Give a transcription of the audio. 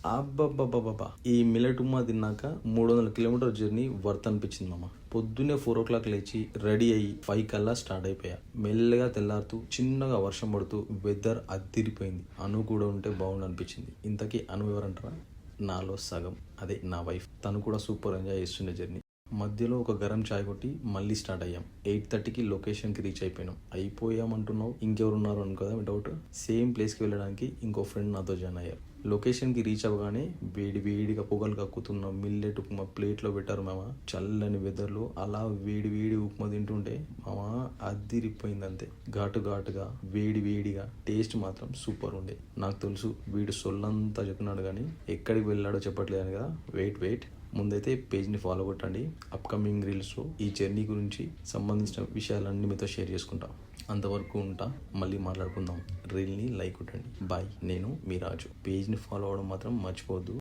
అబ్బబ్బబ్బబ్బా! ఈ మిల్లెట్ ఉప్మా తిన్నాక 300 కిలోమీటర్ జర్నీ వర్త్ అనిపించింది మామ. పొద్దున్నే 4 లేచి రెడీ అయ్యి 5 కల్లా స్టార్ట్ అయిపోయా. మెల్లగా తెల్లారుతూ చిన్నగా వర్షం పడుతూ వెదర్ అద్దిరిపోయింది. అను కూడా ఉంటే బాగుండు అనిపించింది. ఇంతకీ అను ఎవరంటారా? నాలో సగం. అదే నా వైఫ్. తను కూడా సూపర్ ఎంజాయ్ చేస్తుండే జర్నీ. మధ్యలో ఒక గరం చాయ్ కొట్టి మళ్ళీ స్టార్ట్ అయ్యాం. 8:30కి లొకేషన్కి రీచ్ అయిపోయినాం. అయిపోయామంటున్నావు, ఇంకెవరున్నారు అనుకోదా డౌట్. సేమ్ ప్లేస్కి వెళ్ళడానికి ఇంకో ఫ్రెండ్ నాతో జాయిన్ అయ్యారు. లొకేషన్కి రీచ్ అవ్వగానే వేడి వేడిగా పొగలు కక్కుతున్న మిల్లెట్ ఉప్మా ప్లేట్లో పెట్టారు మామ. చల్లని వెదర్లో అలా వేడి వేడి ఉప్మా తింటుంటే మామ అద్దిరిపోయింది అంతే. ఘాటు ఘాటుగా వేడి వేడిగా టేస్ట్ మాత్రం సూపర్ ఉండే. నాకు తెలుసు వీడు సొల్లంతా చెప్తున్నాడు కానీ ఎక్కడికి వెళ్ళాడో చెప్పట్లేదు కదా. వెయిట్ ముందైతే పేజ్ని ఫాలో కొట్టండి. అప్కమింగ్ రీల్స్లో ఈ జర్నీ గురించి సంబంధించిన విషయాలన్నీ మీతో షేర్ చేసుకుంటా. అంతవరకు ఉంటా, మళ్ళీ మాట్లాడుకుందాం. రీల్ని లైక్ కొట్టండి. బాయ్. నేను మీ రాజు. పేజ్ని ఫాలో అవ్వడం మాత్రం మర్చిపోవద్దు.